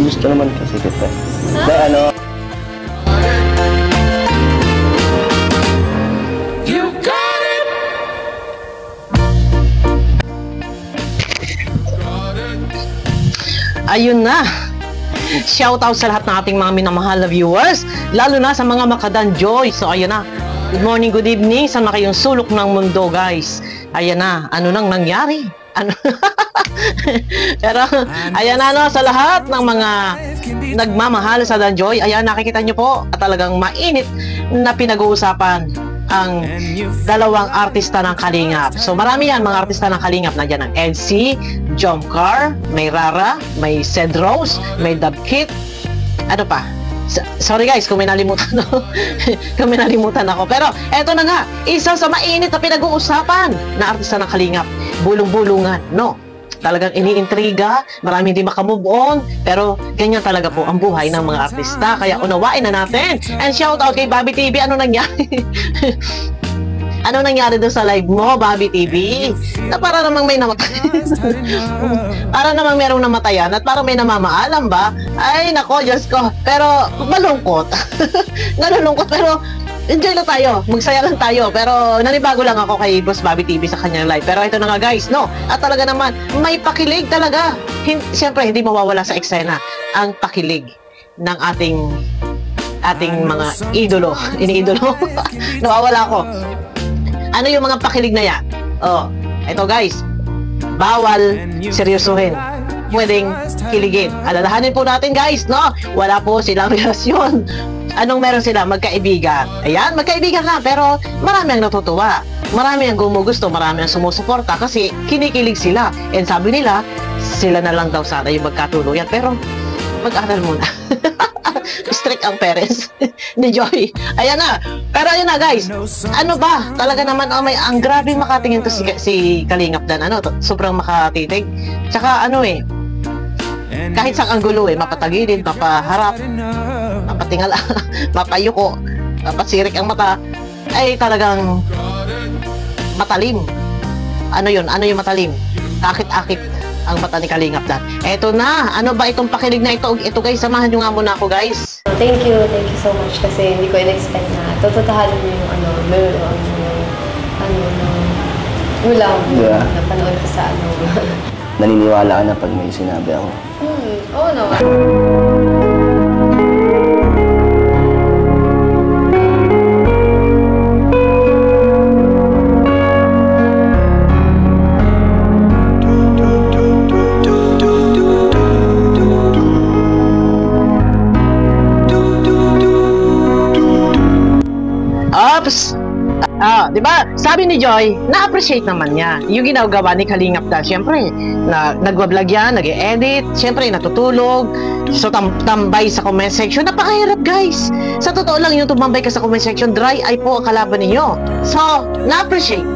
Gusto naman kasi kita. Na ano? Ayun na. Shoutout sa lahat ng ating mga minamahal na viewers, lalo na sa mga makadanjoy. So ayun na. Good morning, good evening sa mga kayong sulok ng mundo, guys. Ayan na. Ano nang nangyari? Ano? Pero ayan na, no, sa lahat ng mga nagmamahal sa Danjoy, ayan, nakikita nyo po at talagang mainit na pinag-uusapan ang dalawang artista ng Kalingap. So marami yan, mga artista ng Kalingap. Nandiyan ang EDC, Jomcar, may Rara, may Ced Rose, may Dabkit. Ano pa? Sorry guys kung may nalimutan ako. Kung may nalimutan ako. Pero eto na nga, isa sa mainit na pinag-uusapan na artista ng Kalingap. Bulong-bulungan, no? Talagang iniintriga, marami hindi makamove on, pero ganyan talaga po ang buhay ng mga artista. Kaya unawain na natin. And shout out kay Bobby TV, ano nangyari? Ano nangyari doon sa live mo, Bobby TV? Na para namang may namatay. Para namang merong namatayan at parang may namamaalam ba? Ay, nako, Diyos ko. Pero malungkot. Nalulungkot, pero enjoy lang tayo, magsaya lang tayo. Pero nanibago lang ako kay Boss Bobby TV sa kanyang live. Pero ito na nga guys, no? At talaga naman, may pakilig talaga. Siyempre, hindi mawawala sa eksena ang pakilig ng ating mga idolo. Iniidolo. Nawawala ako. Ano yung mga pakilig na yan? Oh, ito guys, bawal seryosohin. Pwedeng kiligin. Alalahanin po natin guys, no? Wala po silang relasyon. Anong meron sila? Magkaibigan. Ayan, magkaibigan na, pero marami ang natutuwa. Marami ang gumugusto, marami ang sumusuporta kasi kinikilig sila. And sabi nila, sila na lang daw sana yung magkatuluyan. Pero, mag-aral muna. Strict ang parents ni Joy. Ayan na. Pero ayun na guys. Ano ba? Talaga naman, oh, ang grabe makatingin to si Kalingap Dan. Ano, sobrang makatitig. Tsaka ano kahit sa anggulo mapatagilid, mapaharap, mapatingala, mapayuko, mapasirik ang mata, ay talagang matalim. Ano yun? Ano yung matalim? Akit-akit ang mata ni Kalingap Dan. Eto na, ano ba itong pakilig na ito? Ito guys, samahan nyo nga muna ako guys. Thank you so much kasi hindi ko in-expect na tututuhanin mo yung ulam na panood ko sa Naniniwala ka na pag may sinabi ako. Oo naman. Oops! Di ba? Sabi ni Joy, na-appreciate naman niya yung ginagawa ni Kalingap Dan. Siyempre, nagwa-vlog yan, nag-e-edit, siyempre, natutulog. So, tambay sa comment section. Napakahirap, guys. Sa totoo lang, yung tumambay ka sa comment section, dry eye po ang kalaban ninyo. So, na-appreciate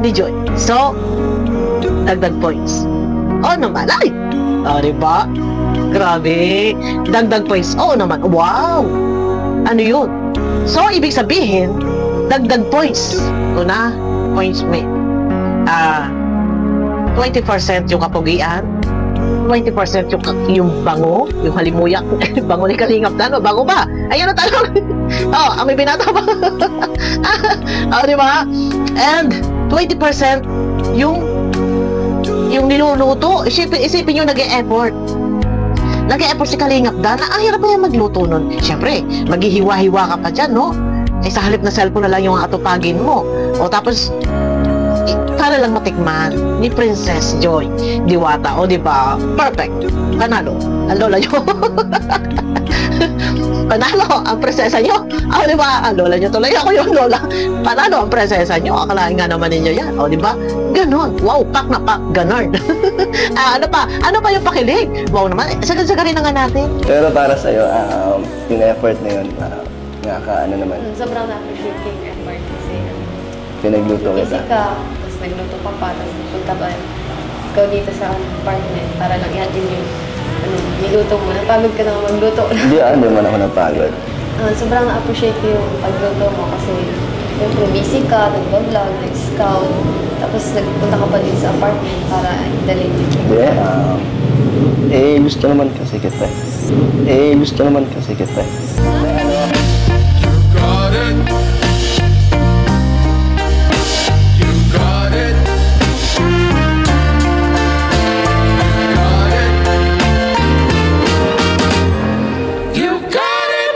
ni Joy. So, dagdag points. Oo naman, ay! Di ba? Grabe. Dagdag points. Oo naman. Wow! Ano yun? So, ibig sabihin, dagdag points. Ito na, points may 20% yung kapugian, 20% yung bango, yung halimuyak, bango ni Kalingap Dan, bango ba? Ayan na tanong. May binata ba? Di ba? And 20% yung niluluto. Isipin nyo nag-e-effort. Nag-e-effort si Kalingap Dan. Ang hirap ba yan magluto nun? Siyempre, maghihiwa-hiwa ka pa dyan, no? Sa halip na cellphone na lang yung atupagin mo. O tapos, para lang matikman ni Princess Joy Diwata. O diba? Perfect. Panalo. Ang lola nyo. Panalo ang prinsesa nyo. Diba? Ang lola nyo tuloy. Ako yung lola. Panalo ang prinsesa nyo. Akalain nga naman ninyo yan. Diba? Ganon. Wow, pak na pak. Ganon. Ano pa? Ano pa yung pakilig? Wow naman. Sagad-sagarin na nga natin. Pero para sa'yo, yung effort na yun, ano naman. Sobrang na-appreciate ko yung effort kasi Pinagluto busy kita. ka, tapos nagluto ka pa, tapos punta ba ikaw dito sa apartment para lang ihatid yung niluto mo. Napagod ka na magluto. Hindi naman ako napagod. Sobrang na-appreciate ko yung pagluto mo kasi siyempre busy ka, nag-vlog, nag-scout, tapos nagpunta ka pa din sa apartment para dalhin yung Hindi, Gusto naman kasi kita. Gusto naman kasi kita. Got it. You got it. You got it.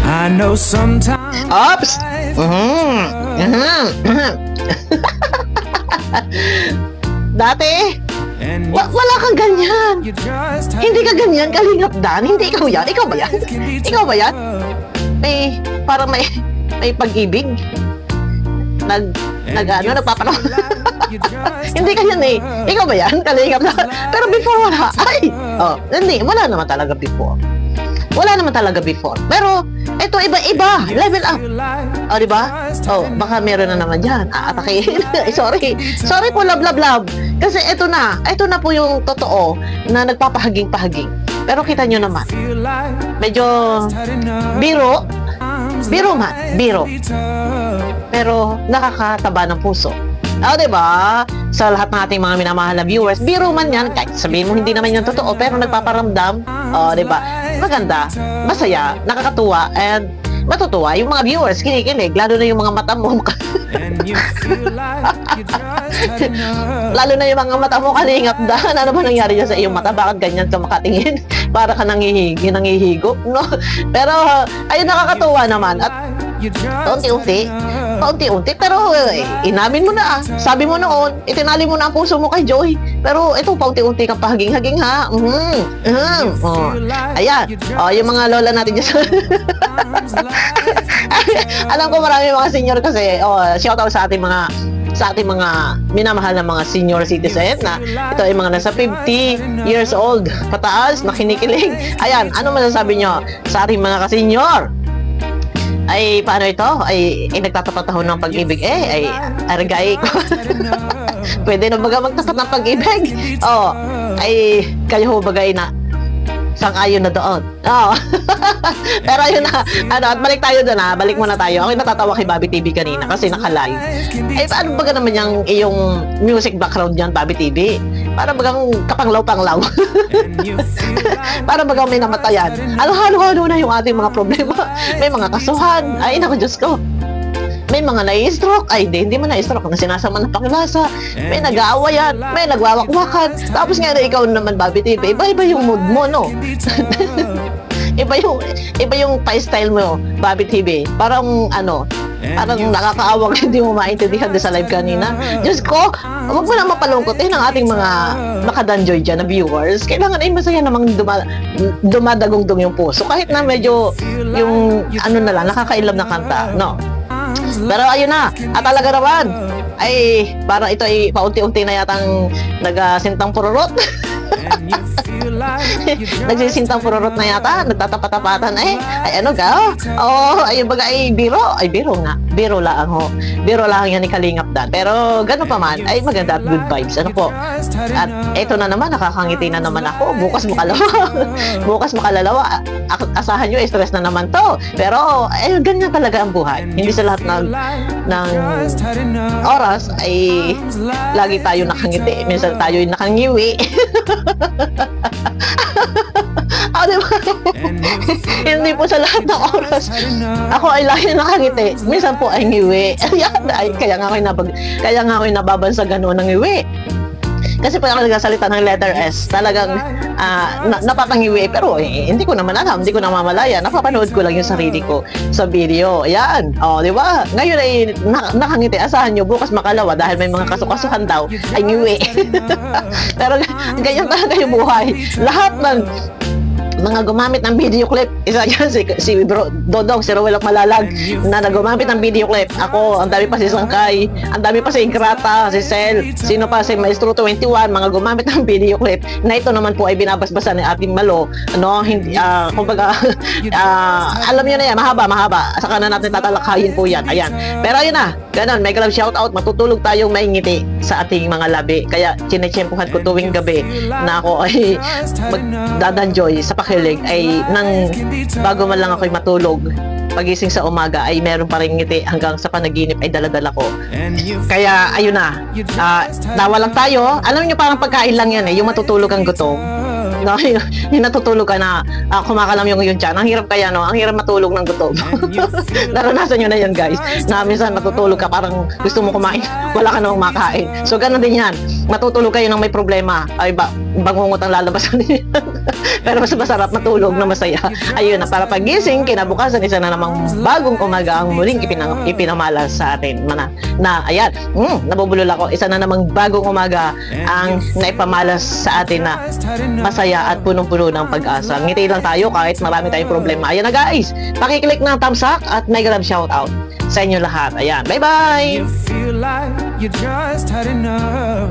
I know sometimes. Ops! Dati, wala kang ganyan. Hindi ka ganyan, Kalingap Dan. Hindi ikaw yan. Ikaw ba yan? Ikaw ba yan? Parang may pag-ibig. Nagpapanong. Hindi ka yan eh. Ikaw ba yan, Kalingap Dan? Pero before wala. Hindi. Wala naman talaga before. Wala naman talaga before. Pero, ito iba-iba. Level up. Diba? Baka meron na naman dyan. Aatakihin. Sorry po, love. Kasi ito na po yung totoo na nagpapahaging-pahaging. Pero kita nyo naman, medyo biro. Pero nakakataba ng puso. Diba? Sa lahat ng ating mga minamahal na viewers, biro man yan, kahit sabihin mo hindi naman yan totoo, pero nagpaparamdam. Diba? Maganda, masaya, nakakatuwa, and matutuwa yung mga viewers, kinikilig, lalo na yung mga mata mo. Lalo na yung mga mata mo, Kalingap Dan. Ano ba nangyari dyan sa iyong mata? Bakit ganyan ka makatingin? Para ka nangihigo, no? Pero, ayun, nakakatuwa naman. At paunti-unti, pero inamin mo na. Sabi mo noon, itinali mo na ang puso mo kay Joy. Pero ito, paunti-unti kang pahaging-haging ha. Ayan. Yung mga lola natin dyan. Alam ko marami mga senior kasi, shout out sa ating mga minamahal na mga senior citizen na ito ay mga nasa 50 years old pataas na kinikilig. Ayan, ano masasabi nyo sa ating mga kasenyor? Ay, paano ito? Ay nagtatapat ako ng pag-ibig. Ay aragay ko. Pwede na baga magtapat ng pag-ibig? Ay, kayo ho bagay na sang-ayon na doon. Pero yun na, at balik tayo doon Balik muna tayo. Ako natatawa kay Bobby TV kanina kasi naka-live. Ay, paano baga naman yung iyong music background dyan, Bobby TV? Para bagang kapanglaw-panglaw. Para bagang may namatayan. Halo-halo na yung ating mga problema. May mga kasuhan. Ay, naku, Diyos ko. May mga nai-stroke. Ay, hindi man nai-stroke. Mga sinasama ng pakilasa. May nag-aawayan. May nagwawakwakan. Tapos nga na ikaw naman, Bobby TV. Iba-iba yung mood mo, no? iba yung pa-style mo, Bobby TV. Parang, parang nakakaawang hindi mo maintindihan sa live kanina. Diyos ko, huwag mo na mapalungkotin ang ating mga makadanjoy dyan na viewers. Kailangan ay masaya namang dumadagong-dong yung puso. Kahit na medyo yung nakakailam na kanta, no? Pero ayun na, at talaga naman, ay parang ito ay paunti-unti na yatang nagsintang pururot. Nagsisintang pururot na yata, nagtatapatapatan ay ano ka? Ayun baga ay biro nga. Biro lang ho. Biro lang yan ni Kalingap Dan. Pero gano'n pa man, ay maganda at good vibes. Ano po? At eto na naman, nakakangiti na naman ako. Bukas makalalawa. Asahan nyo, stress na naman to. Pero, ganyan talaga ang buhay. Hindi sa lahat ng oras ay lagi tayo nakangiti. Minsan tayo ay nakangiwi. Diba? Hindi po sa lahat ng oras ako ay lagi nakangiti. Minsan po ay ngiwi. Kaya nga ako'y nababan sa gano'n ng ngiwi. Kasi pag ako nagsasalita ng letter S, talagang napapangiwi. Pero hindi ko naman alam, hindi ko namamalaya. Napapanood ko lang yung sarili ko sa video. Ayan. Di ba? Ngayon ay nakangiti. Asahan nyo, bukas makalawa dahil may mga kasukasuhan daw ay ngiwi. Pero ganyan talaga yung buhay. Lahat ng mga gumamit ng video clip, isa dyan si Bro Dodong, si Rowel Malalag na nagumamit ng video clip. Ako, ang dami pa si Sangkay, ang dami pa si Ingrata, si Sel, sino pa, si Maestro 21, mga gumamit ng video clip na ito naman po ay binabasbasan ng ating Malo. Hindi, kumbaga, alam nyo na yan, mahaba, saka na natin tatalakayin po yan. Ayan. Pero ayun na, ganun, mega love shoutout, matutulog tayong maingiti sa ating mga labi. Kaya chinechempuhan ko tuwing gabi na ako ay magdadanjoy sa pakilig ay nang bago man lang ako'y matulog pagising sa umaga ay meron pa rin ngiti hanggang sa panaginip ay daladala ko. and you Kaya ayun na, dawa lang tayo. Alam niyo parang pagkain lang yan yung matutulog kang gutom. No, yung natutulog ka na kumakalam yung tiyan. Ang hirap kaya, no? Ang hirap matulog ng gutom. Naranasan nyo na yan, guys. Na minsan matutulog ka, parang gusto mo kumain, wala ka namang makain. So, ganun din yan. Matutulog kayo ng may problema. Ay, bangungot ang lalabasan niyo. Pero mas masarap matulog na masaya. Ayun na, para pagising, kinabukasan, isa na namang bagong umaga ang muling ipinamalas sa atin. Ayan, nabubulol ako. Isa na namang bagong umaga ang naipamalas sa atin na masaya at punong-puno ng pag-asa. Ngiti lang tayo kahit marami tayong problema. Ayan na, guys. Pakiclick ng thumbs up at mega love shoutout sa inyo lahat. Ayan, bye-bye! feel like you just had enough.